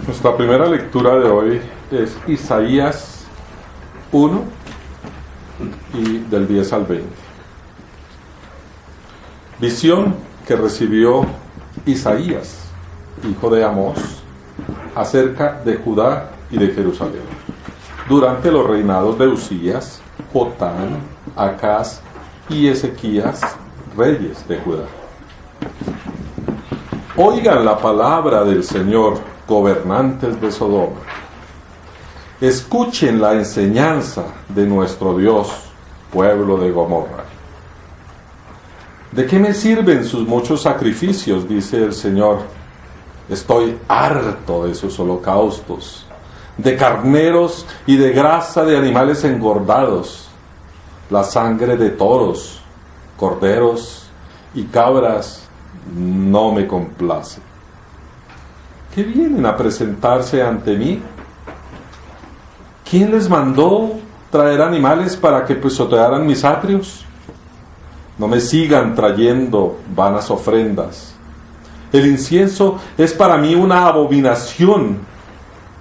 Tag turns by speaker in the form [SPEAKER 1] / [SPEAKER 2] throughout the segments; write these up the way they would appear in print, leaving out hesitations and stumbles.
[SPEAKER 1] Nuestra primera lectura de hoy es Isaías 1 y del 10 al 20. Visión que recibió Isaías, hijo de Amós, acerca de Judá y de Jerusalén, durante los reinados de Usías, Jotán, Acaz y Ezequías, reyes de Judá. Oigan la palabra del Señor, gobernantes de Sodoma. Escuchen la enseñanza de nuestro Dios, pueblo de Gomorra. ¿De qué me sirven sus muchos sacrificios?, dice el Señor. Estoy harto de sus holocaustos, de carneros y de grasa de animales engordados, la sangre de toros, corderos y cabras no me complace. ¿Qué vienen a presentarse ante mí? ¿Quién les mandó traer animales para que pisotearan mis atrios? No me sigan trayendo vanas ofrendas. El incienso es para mí una abominación.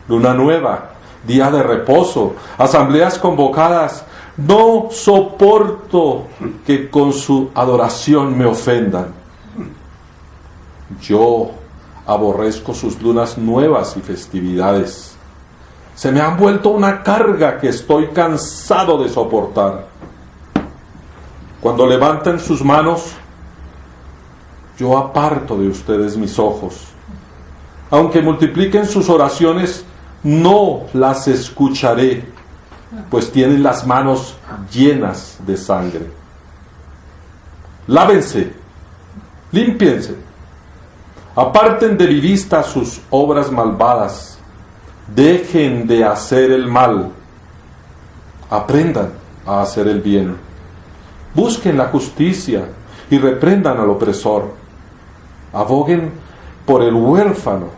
[SPEAKER 1] Luna nueva, día de reposo, asambleas convocadas. No soporto que con su adoración me ofendan. Yo aborrezco sus lunas nuevas y festividades. Se me han vuelto una carga que estoy cansado de soportar. Cuando levanten sus manos, yo aparto de ustedes mis ojos. Aunque multipliquen sus oraciones, no las escucharé, pues tienen las manos llenas de sangre. Lávense, límpiense. Aparten de mi vista sus obras malvadas. Dejen de hacer el mal. Aprendan a hacer el bien. Busquen la justicia y reprendan al opresor. Aboguen por el huérfano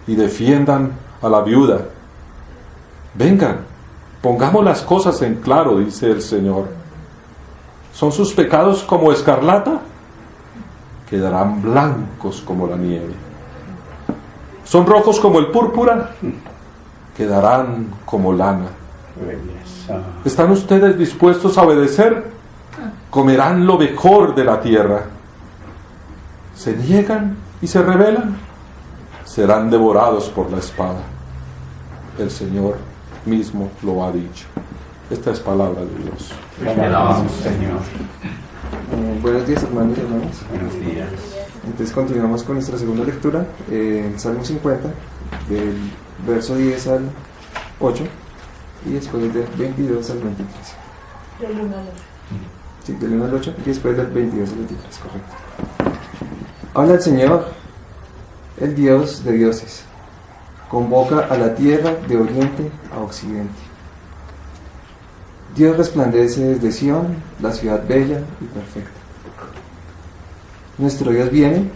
[SPEAKER 1] y defiendan a la viuda. Vengan, pongamos las cosas en claro, dice el Señor. ¿Son sus pecados como escarlata? Quedarán blancos como la nieve. ¿Son rojos como el púrpura? Quedarán como lana. ¿Están ustedes dispuestos a obedecer? Comerán lo mejor de la tierra. ¿Se niegan y se rebelan? Serán devorados por la espada. El Señor mismo lo ha dicho. Esta es palabra de Dios.
[SPEAKER 2] Te alabamos, Señor.
[SPEAKER 3] Buenos días, hermanos y hermanas.
[SPEAKER 2] Buenos días.
[SPEAKER 3] Entonces continuamos con nuestra segunda lectura, en Salmo 50, del verso 10 al 8, y después del 22 al 23.
[SPEAKER 4] Del 1 al 8.
[SPEAKER 3] Sí, del 1 al 8, y después del 22 al 23, correcto. Habla el Señor, el Dios de dioses. Convoca a la tierra de oriente a occidente. Dios resplandece desde Sión, la ciudad bella y perfecta. Nuestro Dios viene,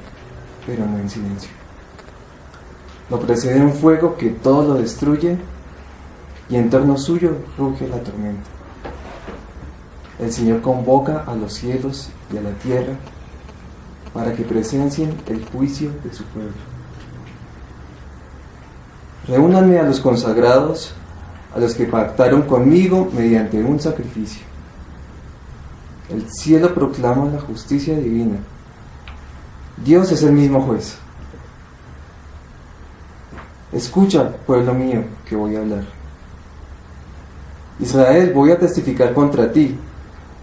[SPEAKER 3] pero no en silencio. Lo precede un fuego que todo lo destruye, y en torno suyo ruge la tormenta. El Señor convoca a los cielos y a la tierra para que presencien el juicio de su pueblo. Reúnanme a los consagrados, a los que pactaron conmigo mediante un sacrificio. El cielo proclama la justicia divina. Dios es el mismo juez. Escucha, pueblo mío, que voy a hablar. Israel, voy a testificar contra ti.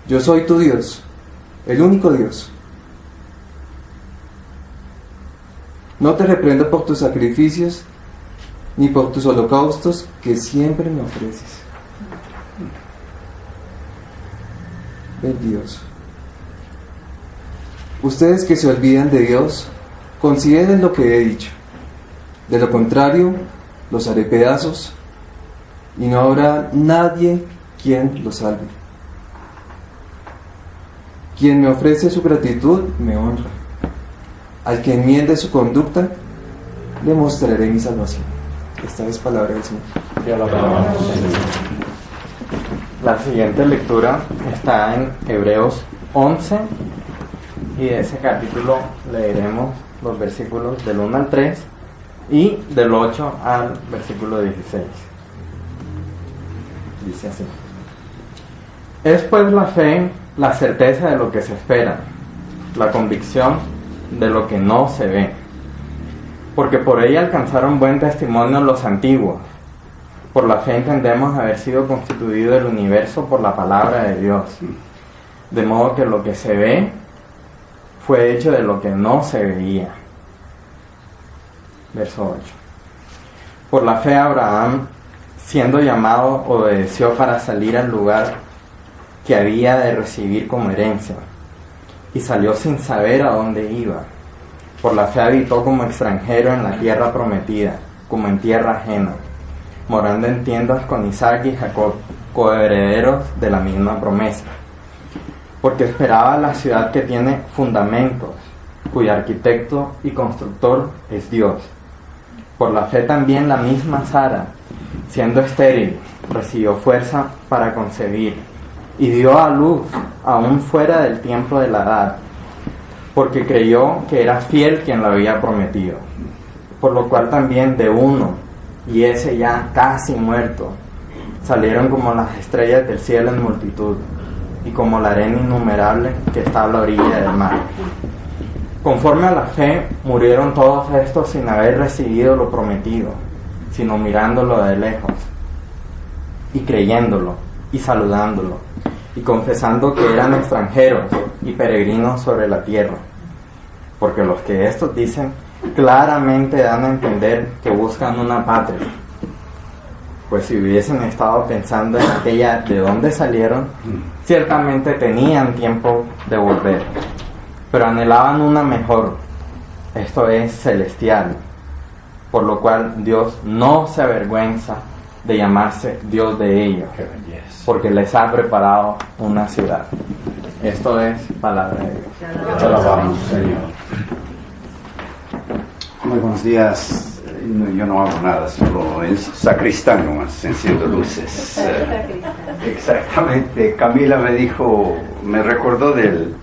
[SPEAKER 3] Yo soy tu Dios, el único Dios. No te reprendo por tus sacrificios, ni por tus holocaustos que siempre me ofreces. 22. Ustedes que se olvidan de Dios, consideren lo que he dicho. De lo contrario, los haré pedazos, y no habrá nadie quien los salve. Quien me ofrece su gratitud, me honra. Al que enmiende su conducta, le mostraré mi salvación. Esta es palabra del Señor.
[SPEAKER 2] Te alabamos, Señor. La siguiente lectura está en Hebreos 11, y de ese capítulo leeremos los versículos del 1 al 3 y del 8 al versículo 16. Dice así: es pues la fe, la certeza de lo que se espera, la convicción de lo que no se ve, porque por ella alcanzaron buen testimonio los antiguos. Por la fe entendemos haber sido constituido el universo por la palabra de Dios, de modo que lo que se ve fue hecho de lo que no se veía. Verso 8. Por la fe Abraham, siendo llamado, obedeció para salir al lugar que había de recibir como herencia, y salió sin saber a dónde iba. Por la fe habitó como extranjero en la tierra prometida, como en tierra ajena, morando en tiendas con Isaac y Jacob, coherederos de la misma promesa, porque esperaba la ciudad que tiene fundamentos, cuyo arquitecto y constructor es Dios. Por la fe también la misma Sara, siendo estéril, recibió fuerza para concebir, y dio a luz aún fuera del tiempo de la edad, porque creyó que era fiel quien lo había prometido. Por lo cual también de uno, y ese ya casi muerto, salieron como las estrellas del cielo en multitud, y como la arena innumerable que está a la orilla del mar. Conforme a la fe, murieron todos estos sin haber recibido lo prometido, sino mirándolo de lejos, y creyéndolo, y saludándolo, y confesando que eran extranjeros y peregrinos sobre la tierra. Porque los que estos dicen claramente dan a entender que buscan una patria, pues si hubiesen estado pensando en aquella de donde salieron, ciertamente tenían tiempo de volver, pero anhelaban una mejor, esto es celestial, por lo cual Dios no se avergüenza de llamarse Dios de ellos, porque les ha preparado una ciudad. Esto es palabra de Dios.
[SPEAKER 5] Te alabamos, Señor. Muy buenos días. Yo no hago nada, solo el sacristán nomás, enciendo luces. Exactamente. Camila me dijo, me recordó del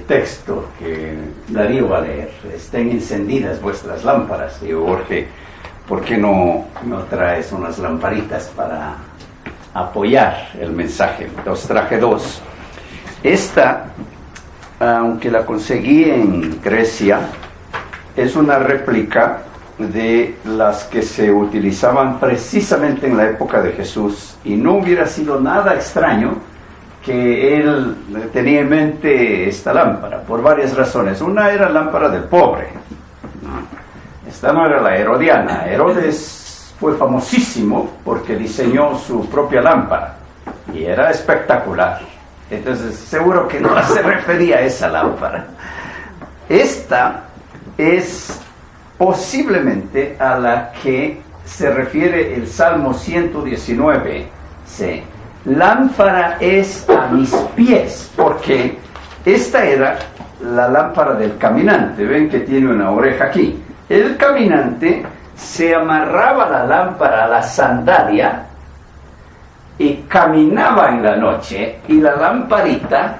[SPEAKER 5] texto que Darío va a leer. Estén encendidas vuestras lámparas. Digo, Jorge, ¿por qué no traes unas lamparitas para apoyar el mensaje? Entonces traje dos. Esta, aunque la conseguí en Grecia, es una réplica de las que se utilizaban precisamente en la época de Jesús, y no hubiera sido nada extraño que él tenía en mente esta lámpara, por varias razones. Una era lámpara del pobre. Esta no era la herodiana. Herodes fue famosísimo porque diseñó su propia lámpara, y era espectacular. Entonces, seguro que no se refería a esa lámpara. Esta es posiblemente a la que se refiere el Salmo 119. Sí. Lámpara es a mis pies, porque esta era la lámpara del caminante. Ven que tiene una oreja aquí. El caminante se amarraba la lámpara a la sandalia y caminaba en la noche, y la lamparita,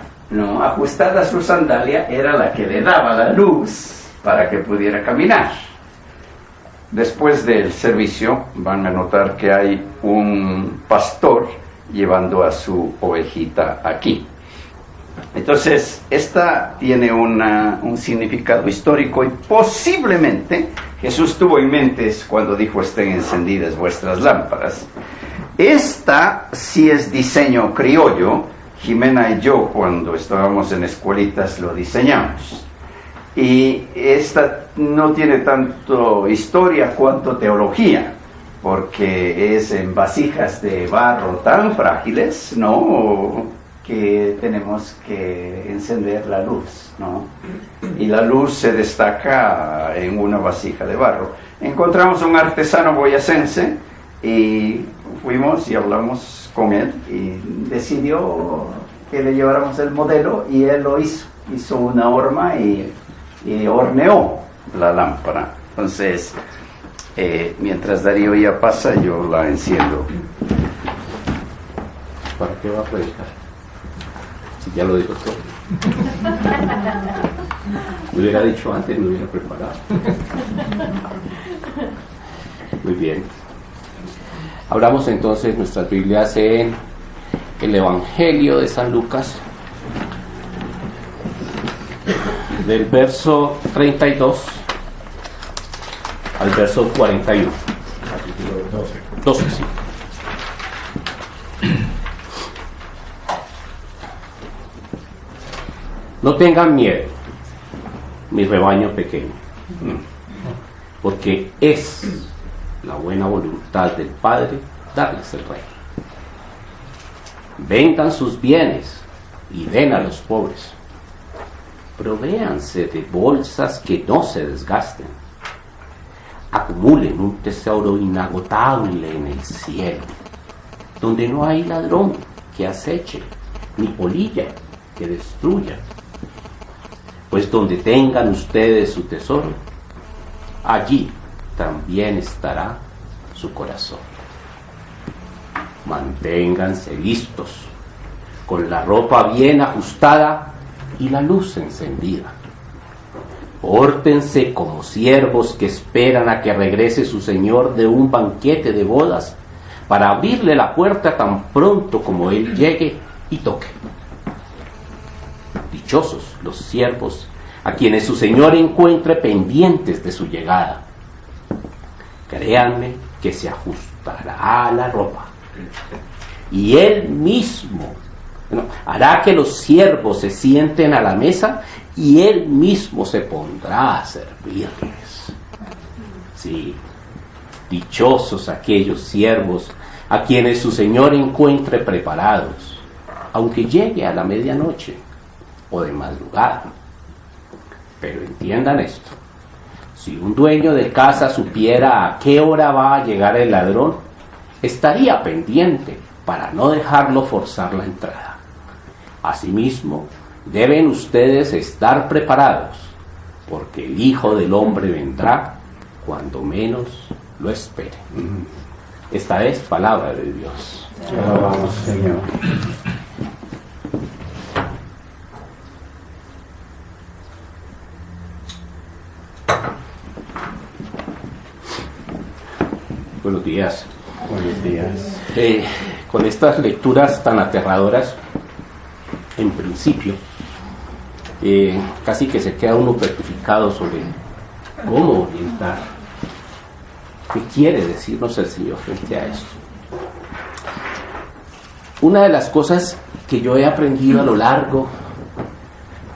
[SPEAKER 5] ajustada a su sandalia, era la que le daba la luz para que pudiera caminar. Después del servicio van a notar que hay un pastor llevando a su ovejita aquí. Entonces, esta tiene un significado histórico, y posiblemente Jesús tuvo en mente cuando dijo: estén encendidas vuestras lámparas. Esta sí es diseño criollo. Jimena y yo, cuando estábamos en escuelitas, lo diseñamos. Y esta no tiene tanto historia cuanto teología, porque es en vasijas de barro tan frágiles, que tenemos que encender la luz, y la luz se destaca en una vasija de barro. Encontramos un artesano boyacense y fuimos y hablamos con él, y decidió que le lleváramos el modelo, y él lo hizo una horma y horneó la lámpara. Entonces, mientras Darío ya pasa, yo la enciendo.
[SPEAKER 6] ¿Para qué va a predicar? Si ya lo dijo todo. Lo hubiera dicho antes, lo hubiera preparado. Muy bien. Abramos entonces nuestras Biblias en el Evangelio de San Lucas, del verso 32 al verso 41. 12, sí. No tengan miedo, mi rebaño pequeño, porque es la buena voluntad del Padre darles el reino. Vendan sus bienes y den a los pobres. Provéanse de bolsas que no se desgasten. Acumulen un tesoro inagotable en el cielo, donde no hay ladrón que aceche, ni polilla que destruya. Pues donde tengan ustedes su tesoro, allí también estará su corazón. Manténganse listos, con la ropa bien ajustada y la luz encendida. Pórtense como siervos que esperan a que regrese su señor de un banquete de bodas, para abrirle la puerta tan pronto como él llegue y toque. Dichosos los siervos a quienes su señor encuentre pendientes de su llegada. Créanme que se ajustará a la ropa, y él mismo hará que los siervos se sienten a la mesa, y él mismo se pondrá a servirles. Sí, dichosos aquellos siervos a quienes su señor encuentre preparados, aunque llegue a la medianoche o de madrugada. Pero entiendan esto: si un dueño de casa supiera a qué hora va a llegar el ladrón, estaría pendiente para no dejarlo forzar la entrada. Asimismo, deben ustedes estar preparados, porque el Hijo del Hombre vendrá cuando menos lo esperen. Esta es palabra de Dios.
[SPEAKER 5] Alabamos, Señor.
[SPEAKER 6] Buenos días.
[SPEAKER 5] Buenos días.
[SPEAKER 6] Con estas lecturas tan aterradoras, en principio, casi que se queda uno petrificado sobre cómo orientar. ¿Qué quiere decirnos el Señor frente a esto? Una de las cosas que yo he aprendido a lo largo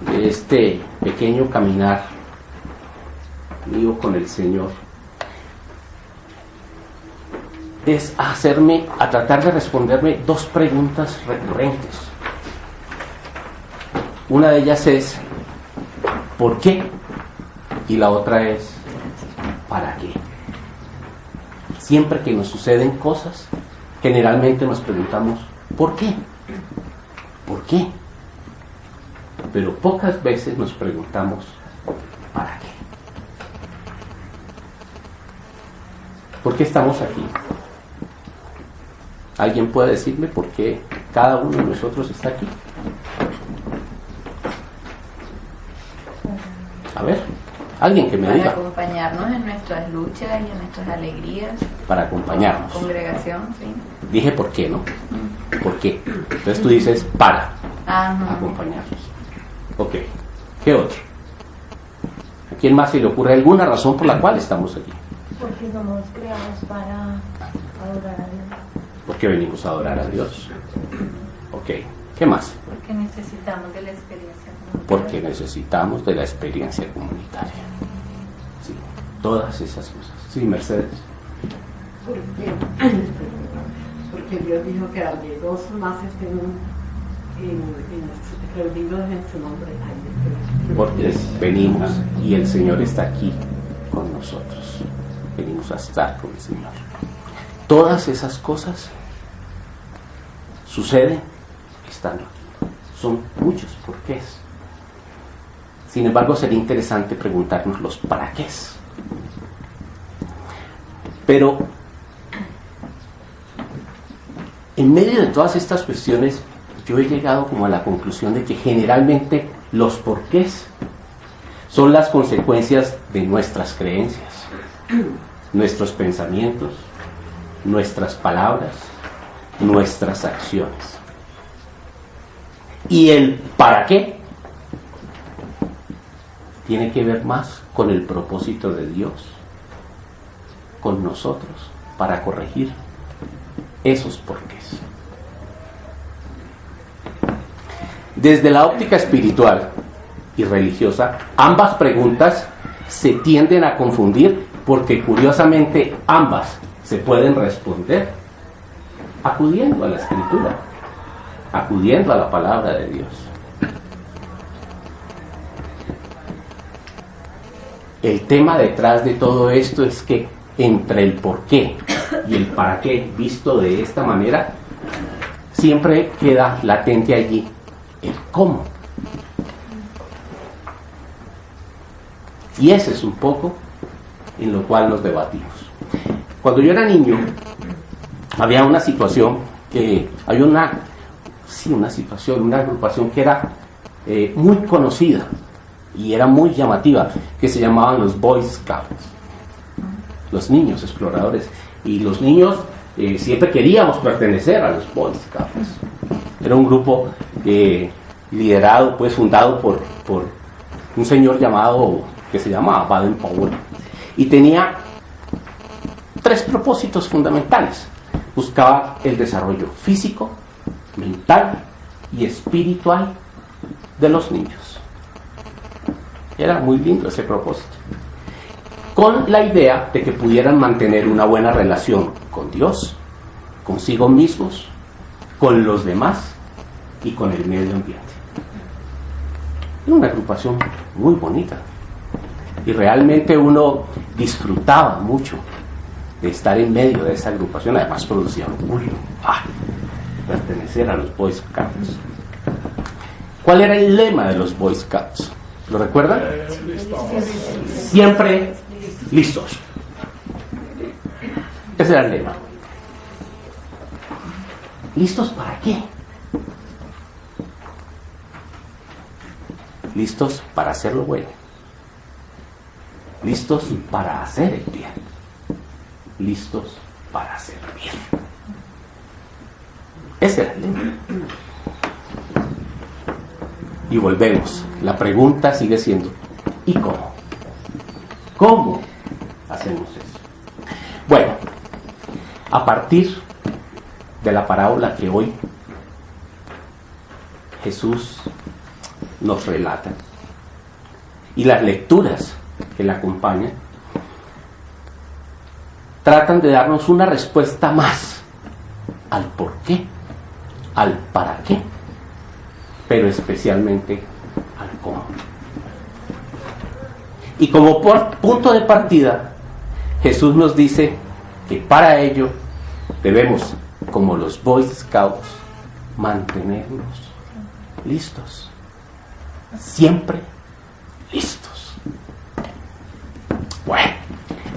[SPEAKER 6] de este pequeño caminar mío con el Señor es a tratar de responderme dos preguntas recurrentes. Una de ellas es ¿por qué? Y la otra es ¿para qué? Siempre que nos suceden cosas, generalmente nos preguntamos ¿por qué? ¿Por qué? Pero pocas veces nos preguntamos ¿para qué? ¿Por qué estamos aquí? ¿Alguien puede decirme por qué cada uno de nosotros está aquí? A ver, alguien que me diga.
[SPEAKER 7] Para acompañarnos en nuestras luchas y en nuestras alegrías.
[SPEAKER 6] Para acompañarnos.
[SPEAKER 7] Congregación, sí.
[SPEAKER 6] Dije por qué, ¿no? ¿Por qué? Entonces tú dices para
[SPEAKER 7] Ajá.
[SPEAKER 6] acompañarnos. Ok. ¿Qué otro? ¿A quién más se le ocurre alguna razón por la cual estamos aquí?
[SPEAKER 4] Porque somos creados para adorar a Dios.
[SPEAKER 6] ¿Por qué venimos a adorar a Dios? Ok. ¿Qué más?
[SPEAKER 7] Porque necesitamos de la experiencia comunitaria.
[SPEAKER 6] Porque necesitamos de la experiencia comunitaria. Sí, todas esas cosas. Sí, Mercedes.
[SPEAKER 8] Porque Dios dijo que donde dos más estén reunidos en su nombre.
[SPEAKER 6] Porque venimos y el Señor está aquí con nosotros. Venimos a estar con el Señor. Todas esas cosas suceden estando aquí. Son muchos porqués. Sin embargo, sería interesante preguntarnos los para qué. Pero en medio de todas estas cuestiones, yo he llegado como a la conclusión de que generalmente los porqués son las consecuencias de nuestras creencias. nuestros pensamientos, nuestras palabras, nuestras acciones. Y el para qué tiene que ver más con el propósito de Dios, con nosotros, para corregir esos porqués. Desde la óptica espiritual y religiosa, ambas preguntas se tienden a confundir porque curiosamente ambas se pueden responder acudiendo a la Escritura, acudiendo a la palabra de Dios. El tema detrás de todo esto es que entre el por qué y el para qué visto de esta manera, siempre queda latente allí el cómo. Y ese es un poco en lo cual nos debatimos. Cuando yo era niño, había una situación que había una agrupación que era muy conocida y era muy llamativa, que se llamaban los Boy Scouts, los niños exploradores. Y los niños siempre queríamos pertenecer a los Boy Scouts. Era un grupo liderado, pues fundado por un señor que se llamaba Baden Powell, y tenía 3 propósitos fundamentales. Buscaba el desarrollo físico, mental y espiritual de los niños. Era muy lindo ese propósito, con la idea de que pudieran mantener una buena relación con Dios, consigo mismos, con los demás y con el medio ambiente. Era una agrupación muy bonita y realmente uno disfrutaba mucho de estar en medio de esa agrupación. Además producía orgullo pertenecer a los Boy Scouts. ¿Cuál era el lema de los Boy Scouts? ¿Lo recuerdan? Siempre listos. Ese era el lema. ¿Listos para qué? Listos para hacer lo bueno. Listos para hacer el bien. Listos para hacer bien. Ese era el lema. Y volvemos. La pregunta sigue siendo: ¿y cómo? ¿Cómo hacemos eso? Bueno, a partir de la parábola que hoy Jesús nos relata y las lecturas que la acompañan, tratan de darnos una respuesta más al por qué, al para qué, pero especialmente al cómo. Y como punto de partida, Jesús nos dice que para ello debemos, como los Boy Scouts, mantenernos listos, siempre listos. Bueno,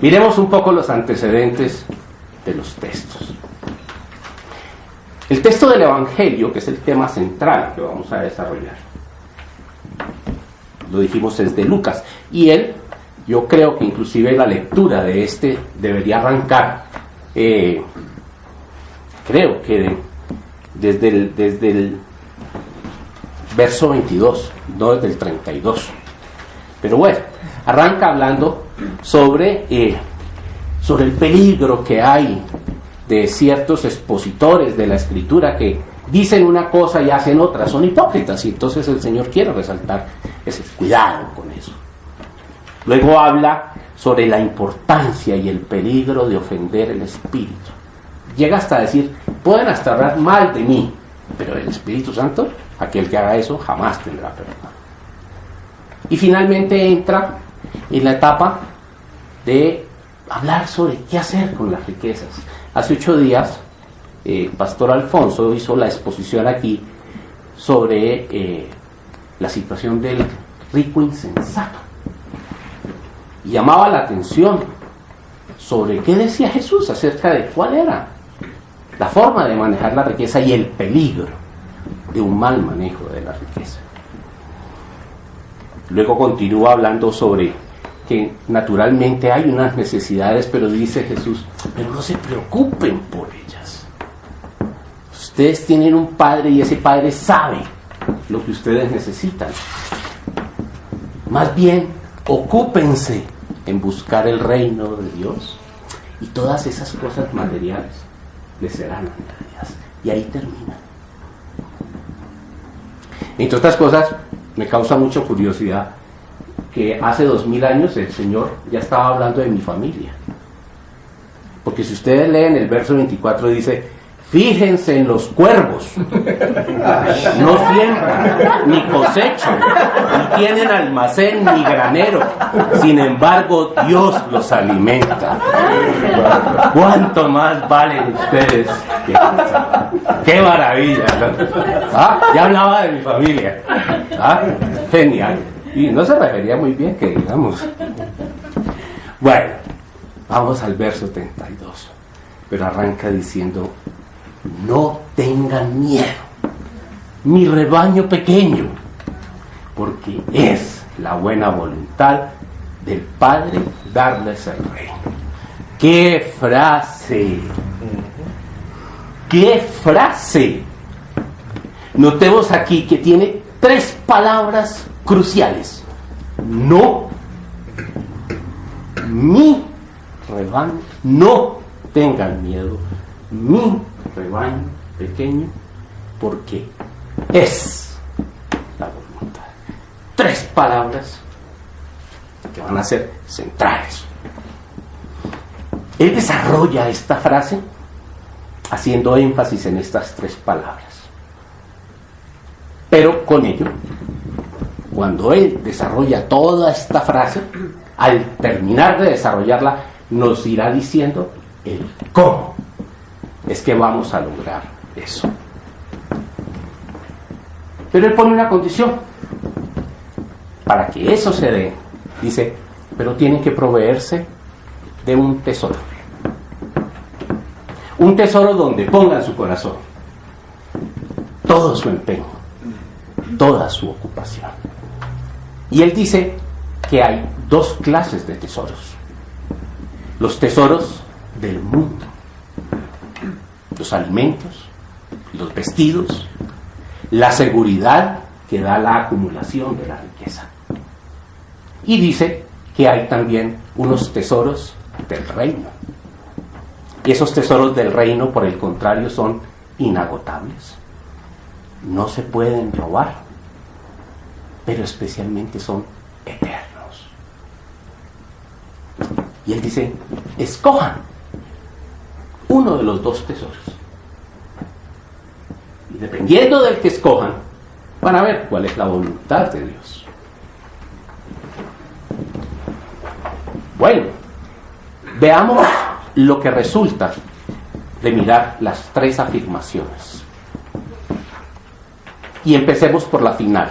[SPEAKER 6] miremos un poco los antecedentes de los textos. El texto del Evangelio, que es el tema central que vamos a desarrollar, lo dijimos, es de Lucas, y yo creo que inclusive la lectura de este debería arrancar, creo que desde el verso 22, no desde el 32. Pero bueno, arranca hablando sobre el peligro que hay de ciertos expositores de la Escritura que dicen una cosa y hacen otra, son hipócritas, y entonces el Señor quiere resaltar ese cuidado con eso. Luego habla sobre la importancia y el peligro de ofender el Espíritu. Llega hasta decir: pueden hasta hablar mal de mí, pero el Espíritu Santo, aquel que haga eso, jamás tendrá perdón. Y finalmente entra en la etapa de hablar sobre qué hacer con las riquezas. Hace 8 días, Pastor Alfonso hizo la exposición aquí sobre la situación del rico insensato. Y llamaba la atención sobre qué decía Jesús acerca de cuál era la forma de manejar la riqueza y el peligro de un mal manejo de la riqueza. Luego continúa hablando sobre que naturalmente hay unas necesidades, pero dice Jesús, pero no se preocupen por ellas. Ustedes tienen un Padre y ese Padre sabe lo que ustedes necesitan. Más bien, ocúpense en buscar el reino de Dios y todas esas cosas materiales les serán añadidas. Y ahí termina. Entre otras cosas, me causa mucha curiosidad que hace 2000 años el Señor ya estaba hablando de mi familia. Porque si ustedes leen el verso 24 dice, fíjense en los cuervos, no siembran, ni cosechan, ni tienen almacén ni granero, sin embargo Dios los alimenta. ¿Cuánto más valen ustedes? ¡Qué maravilla! ¿Ah? Ya hablaba de mi familia. ¿Ah? Genial. Y no se refería muy bien, que digamos. Bueno, vamos al verso 32. Pero arranca diciendo, no tengan miedo, mi rebaño pequeño, porque es la buena voluntad del Padre darles el reino. ¡Qué frase! ¡Qué frase! Notemos aquí que tiene 3 palabras cruciales. No, mi rebaño, no tengan miedo, mi rebaño pequeño, porque es la voluntad. 3 palabras que van a ser centrales. Él desarrolla esta frase haciendo énfasis en estas 3 palabras. Pero con ello, cuando él desarrolla toda esta frase, al terminar de desarrollarla, nos irá diciendo el cómo es que vamos a lograr eso. Pero él pone una condición. Para que eso se dé, dice, pero tienen que proveerse de un tesoro. Un tesoro donde pongan su corazón, todo su empeño, toda su ocupación. Y él dice que hay 2 clases de tesoros. Los tesoros del mundo, los alimentos, los vestidos, la seguridad que da la acumulación de la riqueza. Y dice que hay también unos tesoros del reino. Y esos tesoros del reino, por el contrario, son inagotables. No se pueden robar, pero especialmente son eternos. Y él dice, escojan uno de los 2 tesoros. Y dependiendo del que escojan, van a ver cuál es la voluntad de Dios. Bueno, veamos lo que resulta de mirar las 3 afirmaciones. Y empecemos por la final.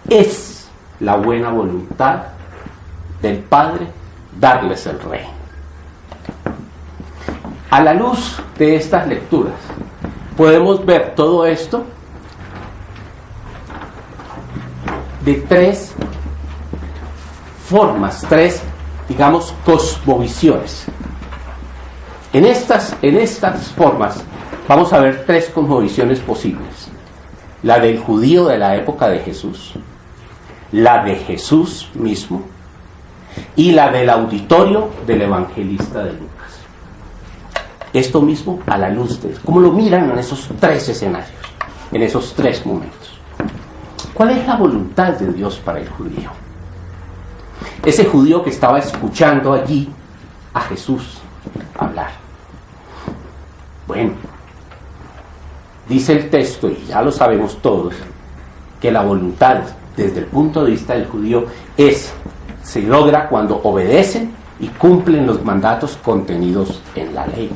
[SPEAKER 6] Es la buena voluntad del Padre darles el reino. A la luz de estas lecturas, podemos ver todo esto de 3 formas, 3, digamos, cosmovisiones. En estas formas vamos a ver 3 cosmovisiones posibles. La del judío de la época de Jesús, la de Jesús mismo y la del auditorio del evangelista de Lucas. Esto mismo a la luz de cómo lo miran en esos 3 escenarios, en esos 3 momentos. ¿Cuál es la voluntad de Dios para el judío? Ese judío que estaba escuchando allí a Jesús hablar. Bueno, dice el texto, y ya lo sabemos todos, que la voluntad desde el punto de vista del judío se logra cuando obedecen y cumplen los mandatos contenidos en la ley.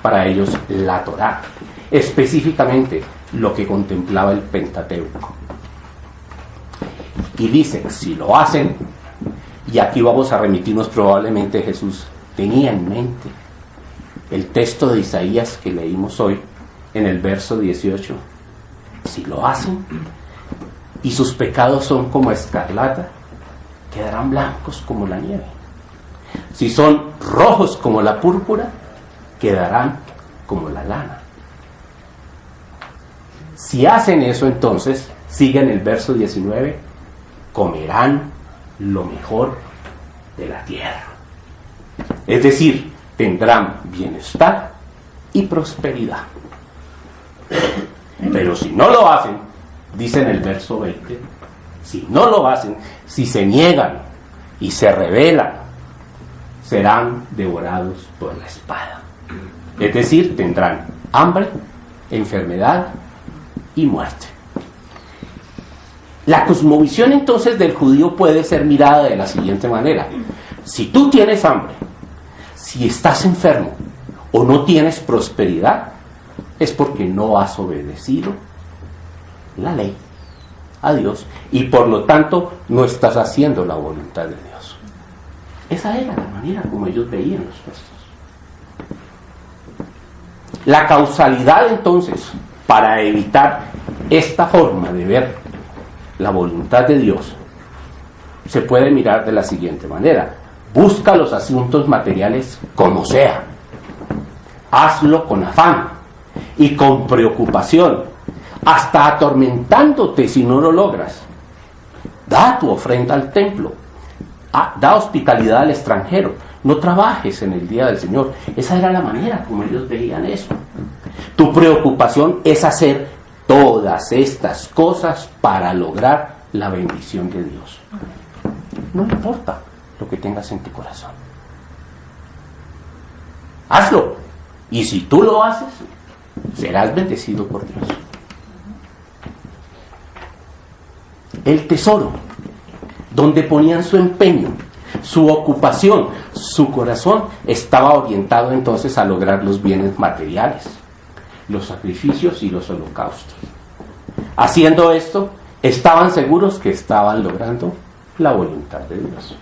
[SPEAKER 6] Para ellos la Torá, específicamente lo que contemplaba el Pentateuco. Y dice, si lo hacen, y aquí vamos a remitirnos probablemente Jesús tenía en mente el texto de Isaías que leímos hoy en el verso 18. Si lo hacen y sus pecados son como escarlata, quedarán blancos como la nieve. Si son rojos como la púrpura, quedarán como la lana. Si hacen eso, entonces, sigue en el verso 19, comerán lo mejor de la tierra. Es decir, tendrán bienestar y prosperidad. Pero si no lo hacen, dice en el verso 20, si no lo hacen, si se niegan y se rebelan, serán devorados por la espada. Es decir, tendrán hambre, enfermedad y muerte. La cosmovisión entonces del judío puede ser mirada de la siguiente manera: si tú tienes hambre, si estás enfermo o no tienes prosperidad, es porque no has obedecido la ley a Dios y por lo tanto no estás haciendo la voluntad de Dios. Esa era la manera como ellos veían los textos. La causalidad entonces para evitar esta forma de ver la voluntad de Dios se puede mirar de la siguiente manera: busca los asuntos materiales como sea, hazlo con afán y con preocupación, hasta atormentándote si no lo logras. Da tu ofrenda al templo, da hospitalidad al extranjero, no trabajes en el día del Señor. Esa era la manera como ellos veían eso. Tu preocupación es hacer todas estas cosas para lograr la bendición de Dios. No importa lo que tengas en tu corazón, hazlo, y si tú lo haces, serás bendecido por Dios. El tesoro, donde ponían su empeño, su ocupación, su corazón, estaba orientado entonces a lograr los bienes materiales, los sacrificios y los holocaustos. Haciendo esto, estaban seguros que estaban logrando la voluntad de Dios.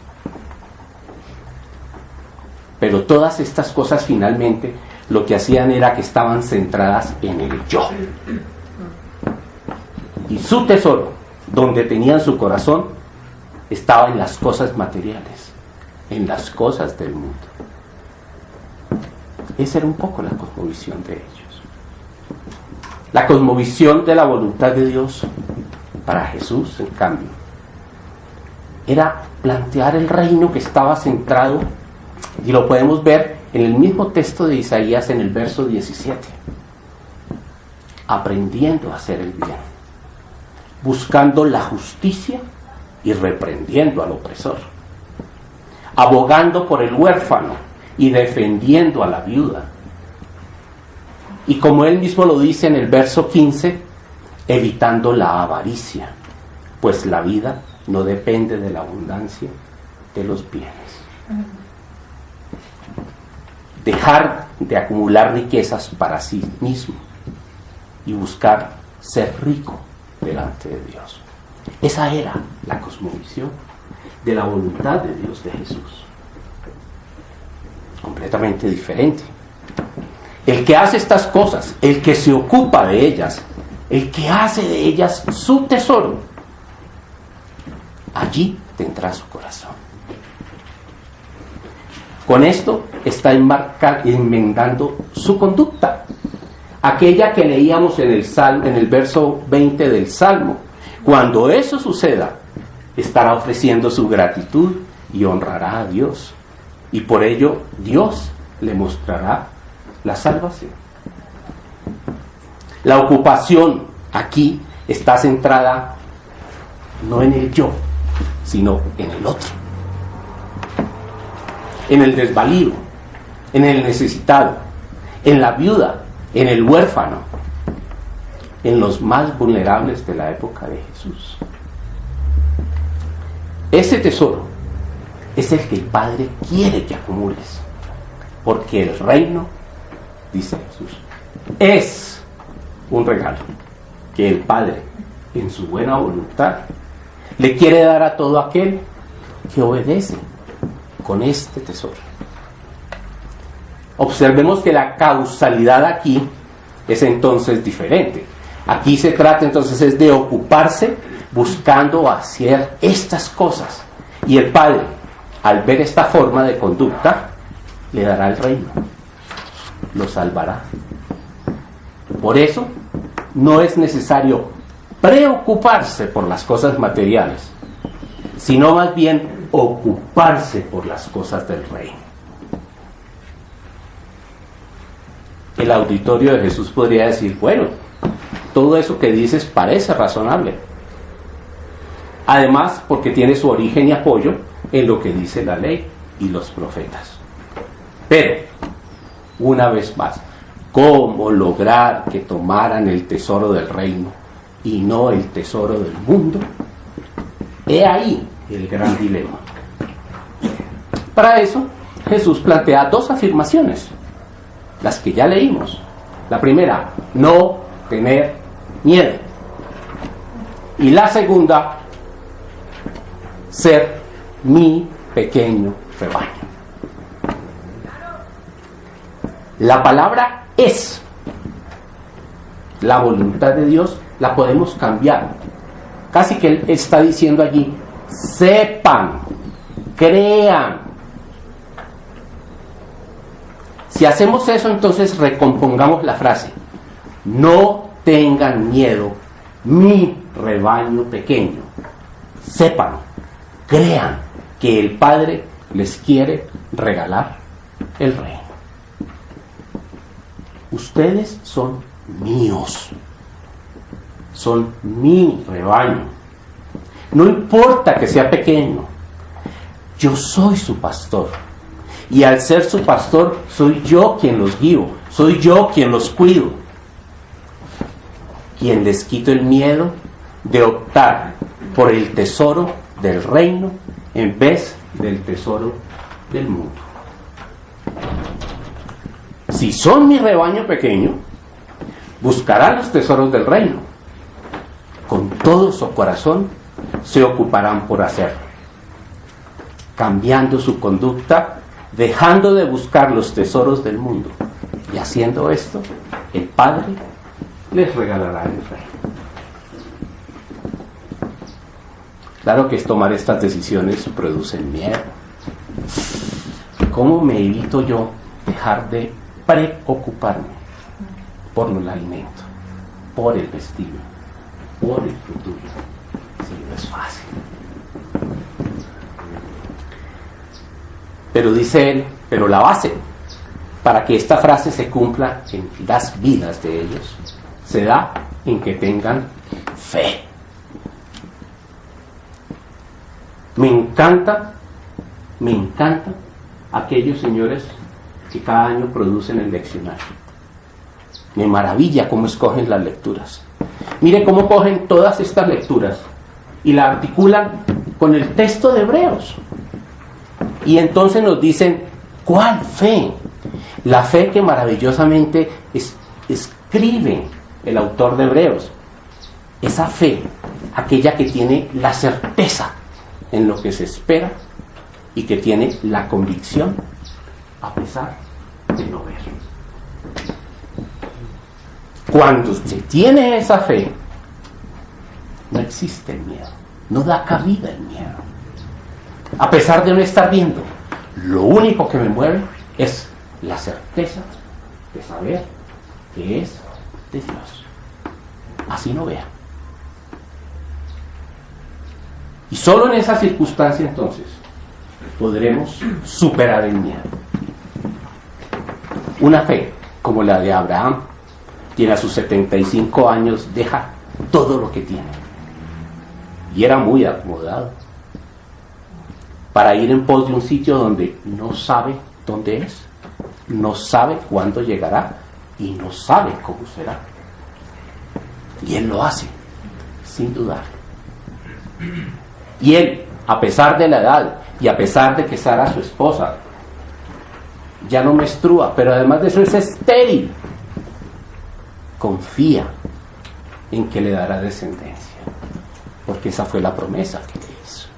[SPEAKER 6] Pero todas estas cosas finalmente lo que hacían era que estaban centradas en el yo. Y su tesoro, donde tenían su corazón, estaba en las cosas materiales, en las cosas del mundo. Esa era un poco la cosmovisión de ellos. La cosmovisión de la voluntad de Dios para Jesús, en cambio, era plantear el reino que estaba centrado, y lo podemos ver en el mismo texto de Isaías en el verso 17, aprendiendo a hacer el bien, buscando la justicia y reprendiendo al opresor, abogando por el huérfano y defendiendo a la viuda. Y como él mismo lo dice en el verso 15, evitando la avaricia, pues la vida no depende de la abundancia de los bienes. Dejar de acumular riquezas para sí mismo y buscar ser rico delante de Dios. Esa era la cosmovisión de la voluntad de Dios de Jesús. Completamente diferente. El que hace estas cosas, el que se ocupa de ellas, el que hace de ellas su tesoro, allí tendrá su corazón. Con esto está enmendando su conducta, aquella que leíamos en el verso 20 del Salmo. Cuando eso suceda, estará ofreciendo su gratitud y honrará a Dios, y por ello Dios le mostrará la salvación. La ocupación aquí está centrada no en el yo, sino en el otro, en el desvalido, en el necesitado, en la viuda, en el huérfano, en los más vulnerables de la época de Jesús. Ese tesoro es el que el Padre quiere que acumules, porque el reino, dice Jesús, es un regalo que el Padre, en su buena voluntad, le quiere dar a todo aquel que obedece con este tesoro. Observemos que la causalidad aquí es entonces diferente. Aquí se trata entonces es de ocuparse buscando hacer estas cosas Y el Padre, al ver esta forma de conducta, le dará el reino, lo salvará. Por eso, no es necesario preocuparse por las cosas materiales, sino más bien ocuparse por las cosas del reino. El auditorio de Jesús podría decir, bueno, todo eso que dices parece razonable. Además, porque tiene su origen y apoyo en lo que dice la ley y los profetas. Pero, una vez más, ¿cómo lograr que tomaran el tesoro del reino y no el tesoro del mundo? He ahí el gran dilema. Para eso, Jesús plantea dos afirmaciones, las que ya leímos. La primera, no tener miedo. Y la segunda, ser mi pequeño rebaño. La palabra es. La voluntad de Dios la podemos cambiar. Casi que Él está diciendo allí, sepan, crean. Si hacemos eso, entonces recompongamos la frase. No tengan miedo, mi rebaño pequeño. Sepan, crean que el Padre les quiere regalar el reino. Ustedes son míos. Son mi rebaño. No importa que sea pequeño. Yo soy su pastor. Y al ser su pastor, soy yo quien los guío. Soy yo quien los cuido. Quien les quito el miedo de optar por el tesoro del reino en vez del tesoro del mundo. Si son mi rebaño pequeño, buscarán los tesoros del reino. Con todo su corazón se ocuparán por hacerlo, cambiando su conducta, dejando de buscar los tesoros del mundo. Y haciendo esto, el Padre les regalará el reino. Claro que tomar estas decisiones producen miedo. ¿Cómo me evito yo dejar de preocuparme por el alimento, por el vestido, por el futuro? Sí, no es fácil. Pero dice él, pero la base para que esta frase se cumpla en las vidas de ellos se da en que tengan fe. Me encanta aquellos señores que cada año producen el leccionario. Me maravilla cómo escogen las lecturas. Mire cómo cogen todas estas lecturas y la articulan con el texto de Hebreos. Y entonces nos dicen, ¿cuál fe? La fe que maravillosamente escribe el autor de Hebreos. Esa fe, aquella que tiene la certeza en lo que se espera y que tiene la convicción a pesar de no ver. Cuando se tiene esa fe, no existe el miedo, no da cabida el miedo. A pesar de no estar viendo, lo único que me mueve es la certeza de saber que es de Dios. Así no vea. Y solo en esa circunstancia entonces podremos superar el miedo. Una fe como la de Abraham, quien a sus 75 años deja todo lo que tiene. Y era muy acomodado para ir en pos de un sitio donde no sabe dónde es, no sabe cuándo llegará y no sabe cómo será. Y él lo hace, sin dudar. Y él, a pesar de la edad y a pesar de que Sara, su esposa, ya no menstrua, pero además de eso es estéril, confía en que le dará descendencia, porque esa fue la promesa que le hizo.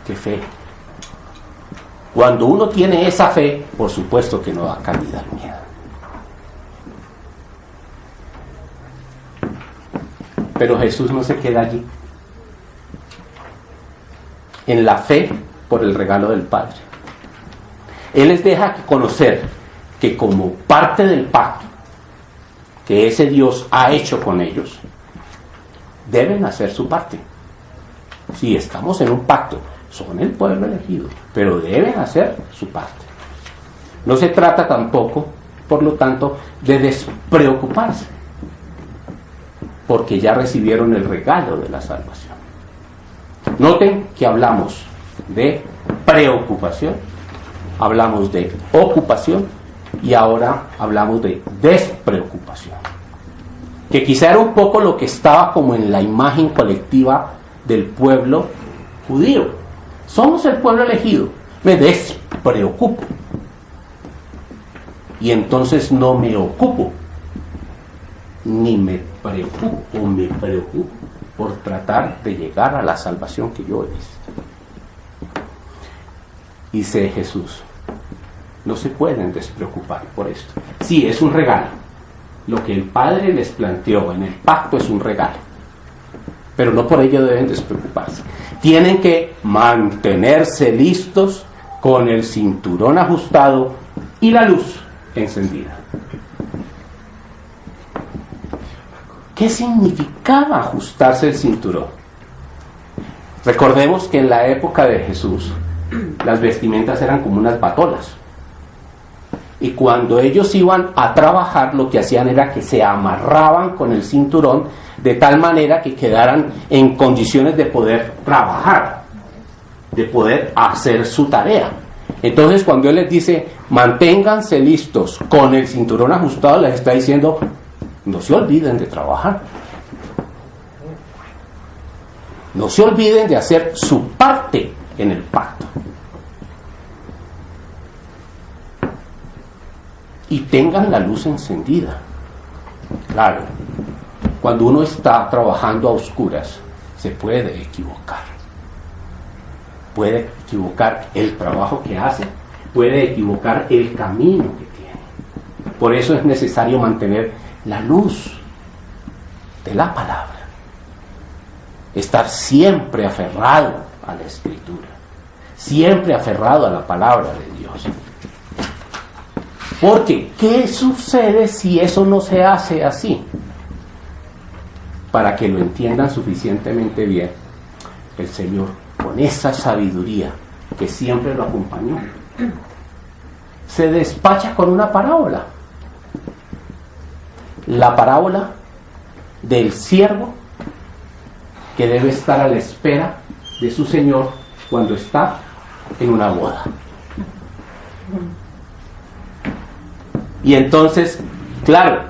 [SPEAKER 6] ¡Qué fe! Cuando uno tiene esa fe, por supuesto que no da cabida al miedo. Pero Jesús no se queda allí. en la fe por el regalo del Padre. Él les deja conocer que como parte del pacto que ese Dios ha hecho con ellos, deben hacer su parte. Si estamos en un pacto, son el pueblo elegido, pero deben hacer su parte. No se trata tampoco, por lo tanto, de despreocuparse, porque ya recibieron el regalo de la salvación. Noten que hablamos de preocupación, hablamos de ocupación y ahora hablamos de despreocupación, que quizá era un poco lo que estaba como en la imagen colectiva del pueblo judío. Somos el pueblo elegido, me despreocupo y entonces no me ocupo ni me preocupo o me preocupo por tratar de llegar a la salvación que yo he visto. Dice Jesús, no se pueden despreocupar por esto. Sí, es un regalo. Lo que el Padre les planteó en el pacto es un regalo, pero no por ello deben despreocuparse. Tienen que mantenerse listos con el cinturón ajustado y la luz encendida. ¿Qué significaba ajustarse el cinturón? Recordemos que en la época de Jesús las vestimentas eran como unas batolas. Y cuando ellos iban a trabajar, lo que hacían era que se amarraban con el cinturón de tal manera que quedaran en condiciones de poder trabajar, de poder hacer su tarea. Entonces, cuando Él les dice, manténganse listos con el cinturón ajustado, les está diciendo, no se olviden de trabajar. No se olviden de hacer su parte en el pacto. Y tengan la luz encendida. Claro, cuando uno está trabajando a oscuras, se puede equivocar. Puede equivocar el trabajo que hace, puede equivocar el camino que tiene. Por eso es necesario mantener la luz de la palabra. Estar siempre aferrado a la Escritura, siempre aferrado a la palabra de Dios. Porque, ¿qué sucede si eso no se hace así? Para que lo entiendan suficientemente bien, el Señor, con esa sabiduría que siempre lo acompañó, se despacha con una parábola. La parábola del siervo que debe estar a la espera de su Señor cuando está en una boda. Y entonces, claro,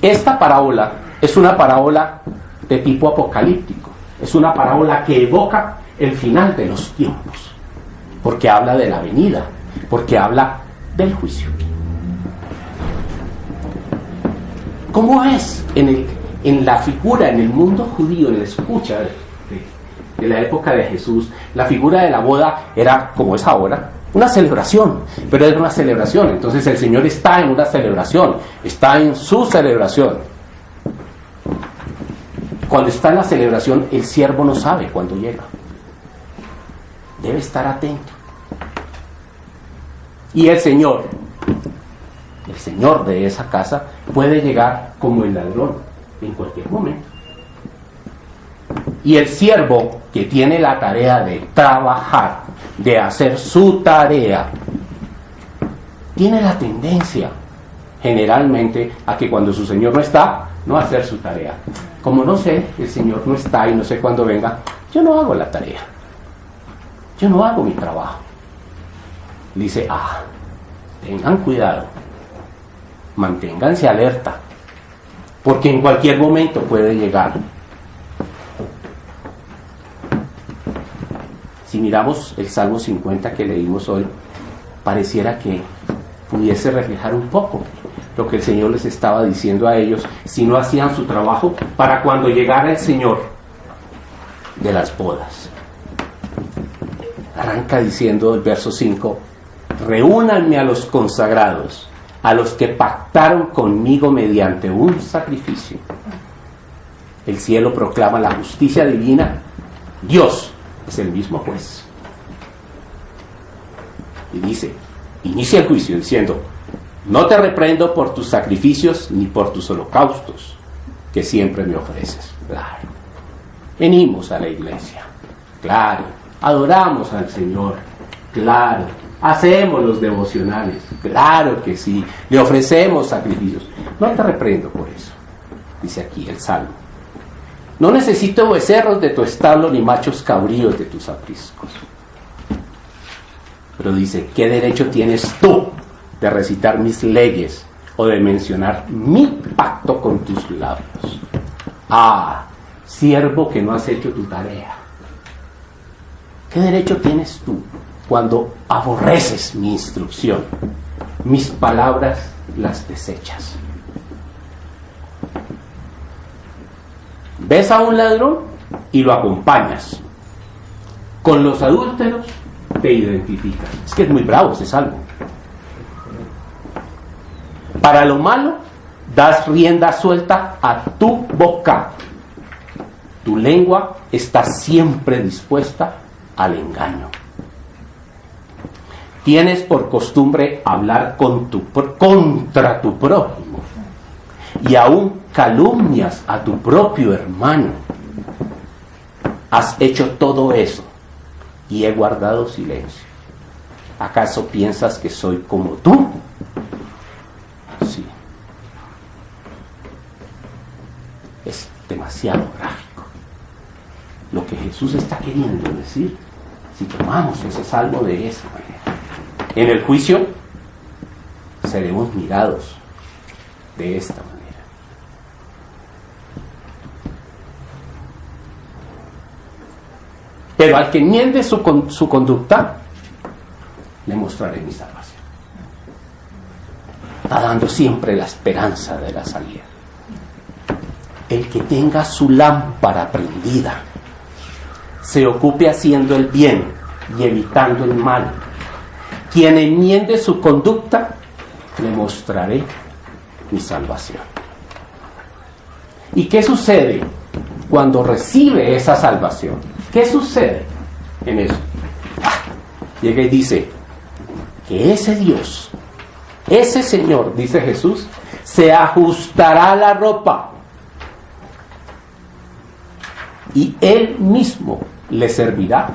[SPEAKER 6] esta parábola es una parábola de tipo apocalíptico. Es una parábola que evoca el final de los tiempos, porque habla de la venida, porque habla del juicio. ¿Cómo es en la figura, en el mundo judío, en la escucha de la época de Jesús? La figura de la boda era, como es ahora, una celebración, pero era una celebración. Entonces el Señor está en una celebración, está en su celebración. Cuando está en la celebración, el siervo no sabe cuándo llega. Debe estar atento. Y el Señor de esa casa, puede llegar como el ladrón en cualquier momento. Y el siervo que tiene la tarea de trabajar, de hacer su tarea, tiene la tendencia generalmente a que cuando su Señor no está, no hacer su tarea. Como no sé, el Señor no está y no sé cuándo venga, yo no hago la tarea, yo no hago mi trabajo. Dice, tengan cuidado, manténganse alerta, porque en cualquier momento puede llegar. Si miramos el Salmo 50 que leímos hoy, pareciera que pudiese reflejar un poco lo que el Señor les estaba diciendo a ellos si no hacían su trabajo para cuando llegara el Señor de las bodas. Arranca diciendo el verso 5, reúnanme a los consagrados, a los que pactaron conmigo mediante un sacrificio. El cielo proclama la justicia divina. Dios es el mismo juez. Y dice, inicia el juicio diciendo, no te reprendo por tus sacrificios ni por tus holocaustos que siempre me ofreces. Claro. Venimos a la iglesia. Claro. Adoramos al Señor. Claro. Hacemos los devocionales. Claro que sí. Le ofrecemos sacrificios. No te reprendo por eso. Dice aquí el Salmo. No necesito becerros de tu establo ni machos cabríos de tus apriscos. Pero dice, ¿qué derecho tienes tú de recitar mis leyes o de mencionar mi pacto con tus labios? Ah, siervo que no has hecho tu tarea. ¿Qué derecho tienes tú cuando aborreces mi instrucción? Mis palabras las desechas. Ves a un ladrón y lo acompañas. Con los adúlteros te identificas. Es que es muy bravo ese salmo. Para lo malo das rienda suelta a tu boca. Tu lengua está siempre dispuesta al engaño. Tienes por costumbre hablar contra tu prójimo y aún calumnias a tu propio hermano. Has hecho todo eso y he guardado silencio. ¿Acaso piensas que soy como tú? Sí. Es demasiado gráfico lo que Jesús está queriendo decir si tomamos ese salmo de esa manera. En el juicio seremos mirados de esta manera. Pero al que enmiende su conducta, le mostraré mi salvación. Está dando siempre la esperanza de la salida. El que tenga su lámpara prendida, se ocupe haciendo el bien y evitando el mal. Quien enmiende su conducta, le mostraré mi salvación. ¿Y qué sucede cuando recibe esa salvación? ¿Qué sucede en eso? Llega y dice que ese Dios, ese Señor, dice Jesús, se ajustará la ropa y Él mismo le servirá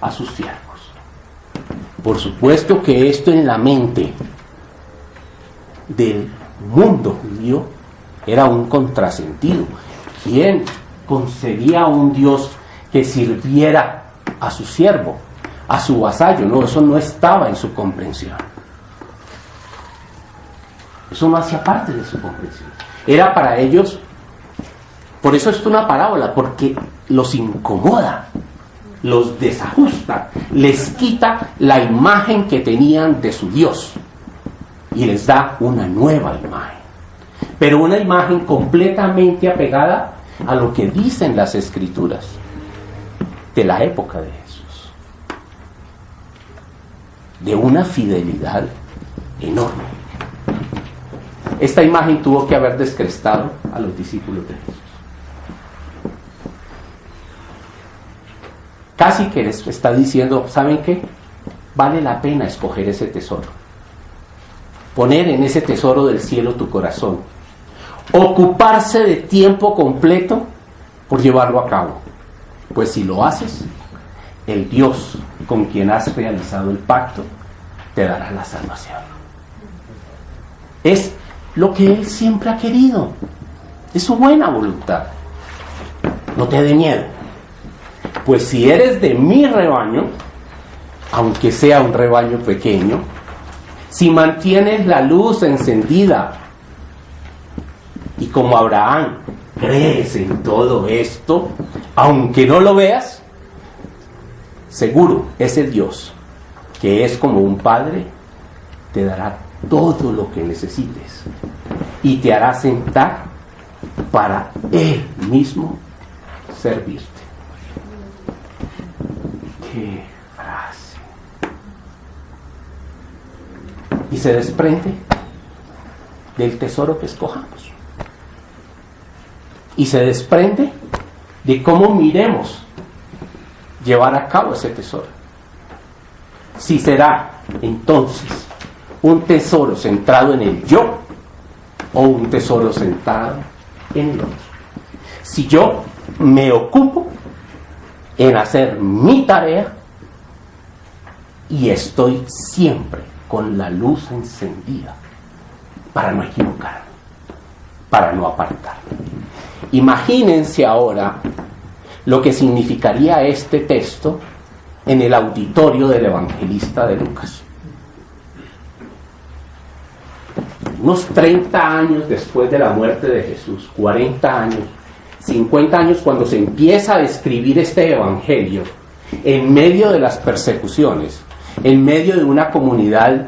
[SPEAKER 6] a sus siervos. Por supuesto que esto en la mente del mundo judío era un contrasentido. ¿Quién concebía a un Dios que sirviera a su siervo, a su vasallo? No, eso no estaba en su comprensión. Eso no hacía parte de su comprensión. Era para ellos, por eso es una parábola, porque los incomoda, los desajusta, les quita la imagen que tenían de su Dios y les da una nueva imagen, pero una imagen completamente apegada a lo que dicen las Escrituras de la época de Jesús, de una fidelidad enorme. Esta imagen tuvo que haber descrestado a los discípulos de Jesús. Casi que les está diciendo, ¿saben qué? Vale la pena escoger ese tesoro. Poner en ese tesoro del cielo tu corazón. Ocuparse de tiempo completo por llevarlo a cabo. Pues si lo haces, el Dios con quien has realizado el pacto te dará la salvación. Es lo que Él siempre ha querido. Es su buena voluntad. No te dé miedo. Pues si eres de mi rebaño, aunque sea un rebaño pequeño, si mantienes la luz encendida y como Abraham crees en todo esto, aunque no lo veas, seguro ese Dios que es como un padre te dará todo lo que necesites y te hará sentar para Él mismo servirte. ¡Qué frase! Y se desprende del tesoro que escojamos. Y se desprende de cómo miremos llevar a cabo ese tesoro. si será entonces un tesoro centrado en el yo o un tesoro centrado en el otro. Si yo me ocupo en hacer mi tarea y estoy siempre con la luz encendida para no equivocarme, para no apartarme. Imagínense ahora lo que significaría este texto en el auditorio del evangelista de Lucas. Unos 30 años después de la muerte de Jesús, 40 años, 50 años, cuando se empieza a escribir este evangelio, en medio de las persecuciones, en medio de una comunidad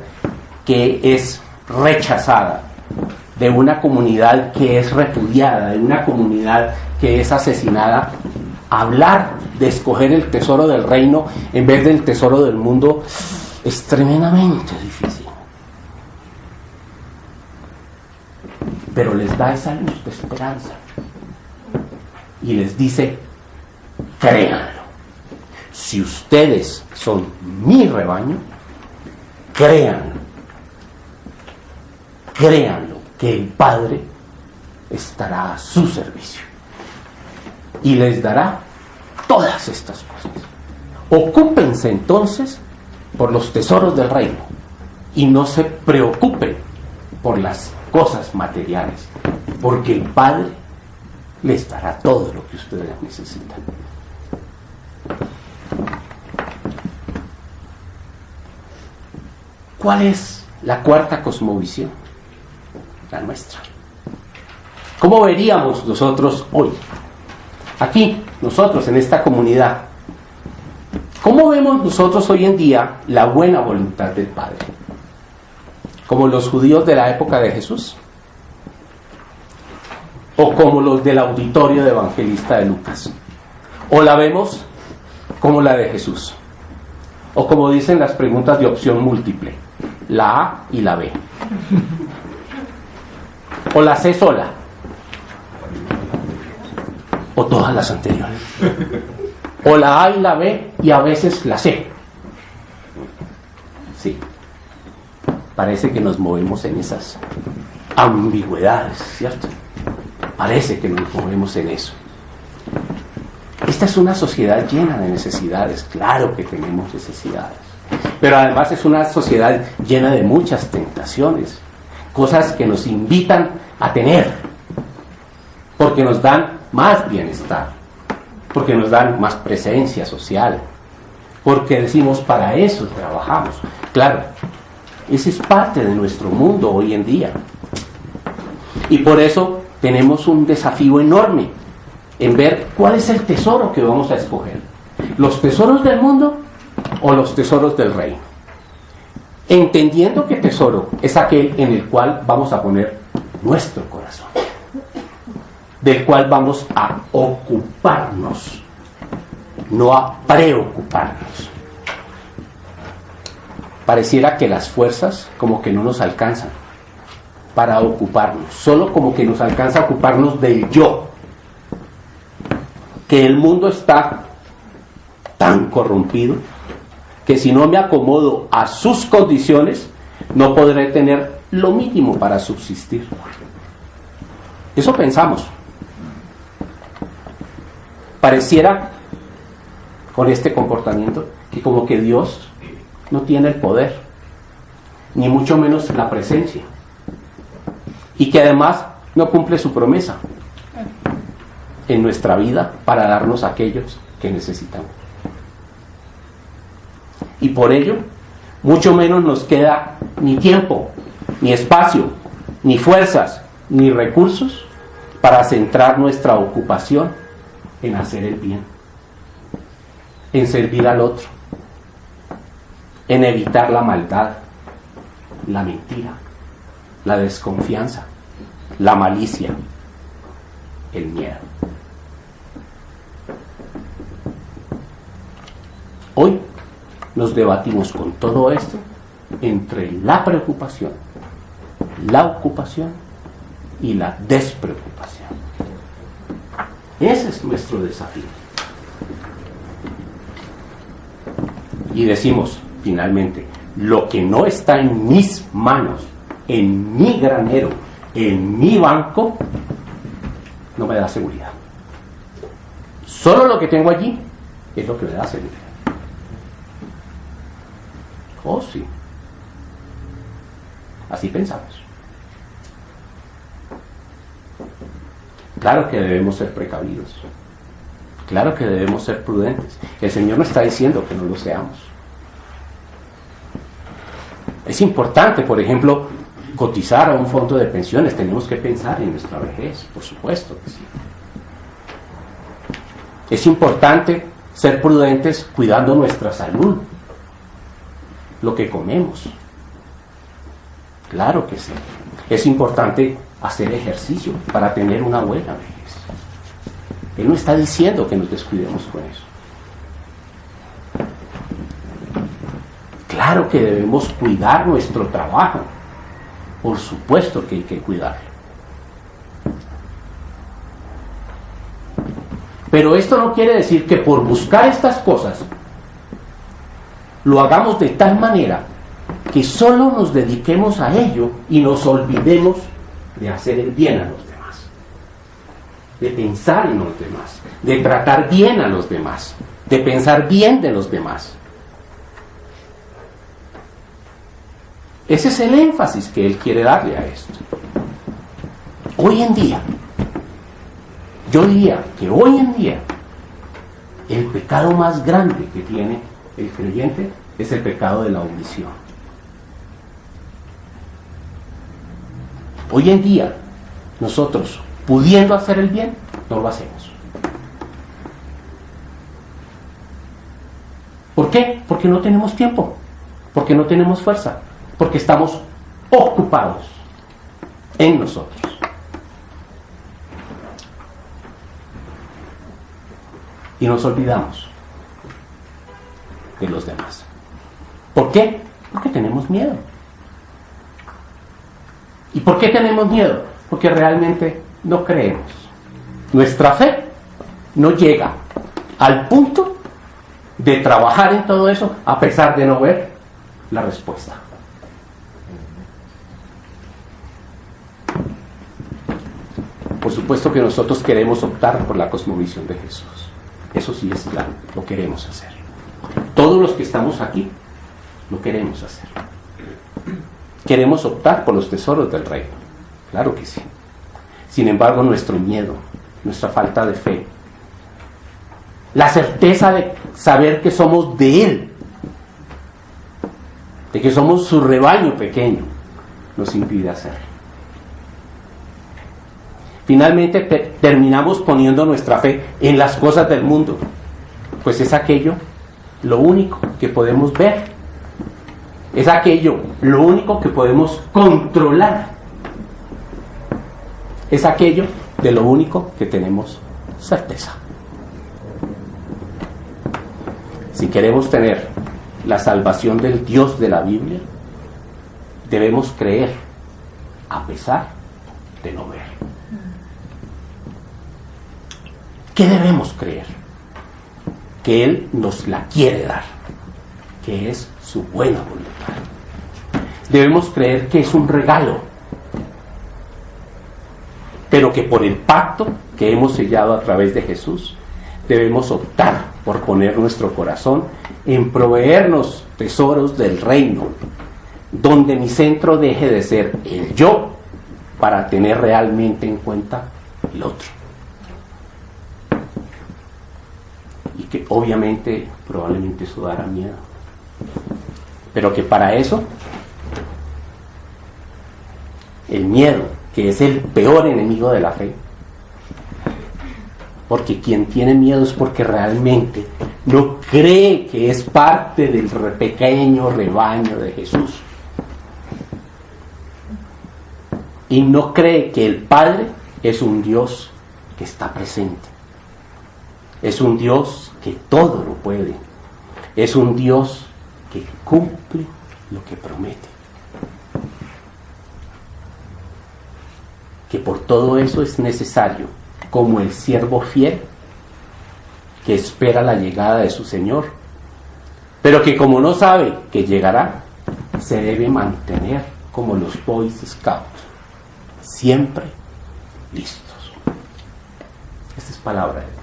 [SPEAKER 6] que es rechazada, de una comunidad que es repudiada, de una comunidad que es asesinada, hablar de escoger el tesoro del reino en vez del tesoro del mundo es tremendamente difícil. Pero les da esa luz de esperanza y les dice: créanlo. Si ustedes son mi rebaño, créanlo. Créanlo, que el Padre estará a su servicio y les dará todas estas cosas. Ocúpense entonces por los tesoros del reino y no se preocupen por las cosas materiales, porque el Padre les dará todo lo que ustedes necesitan. ¿Cuál es la cuarta cosmovisión? La nuestra. ¿Cómo veríamos nosotros hoy? Aquí, nosotros en esta comunidad, ¿cómo vemos nosotros hoy en día la buena voluntad del Padre? ¿Como los judíos de la época de Jesús? ¿O como los del auditorio de evangelista de Lucas? ¿O la vemos como la de Jesús? ¿O como dicen las preguntas de opción múltiple? La A y la B. ¿O la C sola? ¿O todas las anteriores? ¿O la A y la B y a veces la C? Sí. Parece que nos movemos en esas ambigüedades, ¿cierto? Parece que nos movemos en eso. Esta es una sociedad llena de necesidades, claro que tenemos necesidades, pero además es una sociedad llena de muchas tentaciones, cosas que nos invitan a tener, porque nos dan más bienestar, porque nos dan más presencia social, porque decimos para eso trabajamos. Claro, ese es parte de nuestro mundo hoy en día. Y por eso tenemos un desafío enorme en ver cuál es el tesoro que vamos a escoger. ¿Los tesoros del mundo o los tesoros del reino? Entendiendo que tesoro es aquel en el cual vamos a poner nuestro corazón, del cual vamos a ocuparnos, no a preocuparnos. Pareciera que las fuerzas como que no nos alcanzan para ocuparnos, solo como que nos alcanza a ocuparnos del yo, que el mundo está tan corrompido que si no me acomodo a sus condiciones no podré tener lo mínimo para subsistir. Eso pensamos. Pareciera con este comportamiento que como que Dios no tiene el poder, ni mucho menos la presencia, y que además no cumple su promesa en nuestra vida para darnos aquellos que necesitamos. Y por ello, mucho menos nos queda ni tiempo, ni espacio, ni fuerzas, ni recursos para centrar nuestra ocupación en hacer el bien, en servir al otro, en evitar la maldad, la mentira, la desconfianza, la malicia, el miedo. Hoy nos debatimos con todo esto entre la preocupación, la ocupación y la despreocupación. Ese es nuestro desafío. Y decimos, finalmente, lo que no está en mis manos, en mi granero, en mi banco, no me da seguridad. Solo lo que tengo allí es lo que me da seguridad. Oh, sí. Así pensamos. Claro que debemos ser precavidos. Claro que debemos ser prudentes. El Señor no está diciendo que no lo seamos. Es importante, por ejemplo, cotizar a un fondo de pensiones. Tenemos que pensar en nuestra vejez, por supuesto que sí. Es importante ser prudentes cuidando nuestra salud, lo que comemos. Claro que sí. Es importante hacer ejercicio para tener una buena vejez. Él no está diciendo que nos descuidemos con eso. Claro que debemos cuidar nuestro trabajo. Por supuesto que hay que cuidarlo. Pero esto no quiere decir que por buscar estas cosas lo hagamos de tal manera que solo nos dediquemos a ello y nos olvidemos de hacer el bien a los demás, de pensar en los demás, de tratar bien a los demás, de pensar bien de los demás. Ese es el énfasis que él quiere darle a esto. Hoy en día, yo diría que hoy en día, el pecado más grande que tiene el creyente es el pecado de la omisión. Hoy en día, nosotros, pudiendo hacer el bien, no lo hacemos. ¿Por qué? Porque no tenemos tiempo, porque no tenemos fuerza, porque estamos ocupados en nosotros. Y nos olvidamos de los demás. ¿Por qué? Porque tenemos miedo. ¿Y por qué tenemos miedo? Porque realmente no creemos. Nuestra fe no llega al punto de trabajar en todo eso a pesar de no ver la respuesta. Por supuesto que nosotros queremos optar por la cosmovisión de Jesús. Eso sí es claro, lo queremos hacer. Todos los que estamos aquí lo queremos hacer. Queremos optar por los tesoros del reino. Claro que sí. Sin embargo, nuestro miedo, nuestra falta de fe, la certeza de saber que somos de Él, de que somos su rebaño pequeño, nos impide hacerlo. Finalmente terminamos poniendo nuestra fe en las cosas del mundo, pues es aquello lo único que podemos ver, es aquello lo único que podemos controlar, es aquello de lo único que tenemos certeza. Si queremos tener la salvación del Dios de la Biblia, debemos creer a pesar de no ver. ¿Qué debemos creer? Que Él nos la quiere dar, que es su buena voluntad. Debemos creer que es un regalo, pero que por el pacto que hemos sellado a través de Jesús, debemos optar por poner nuestro corazón en proveernos tesoros del reino, donde mi centro deje de ser el yo para tener realmente en cuenta el otro. Y que obviamente, probablemente eso dará miedo. Pero que para eso, el miedo, que es el peor enemigo de la fe, porque quien tiene miedo es porque realmente no cree que es parte del pequeño rebaño de Jesús. Y no cree que el Padre es un Dios que está presente. Es un Dios que todo lo puede. Es un Dios que cumple lo que promete. Que por todo eso es necesario, como el siervo fiel que espera la llegada de su Señor, pero que como no sabe que llegará, se debe mantener como los Boy Scouts, siempre listos. Esta es palabra de Dios.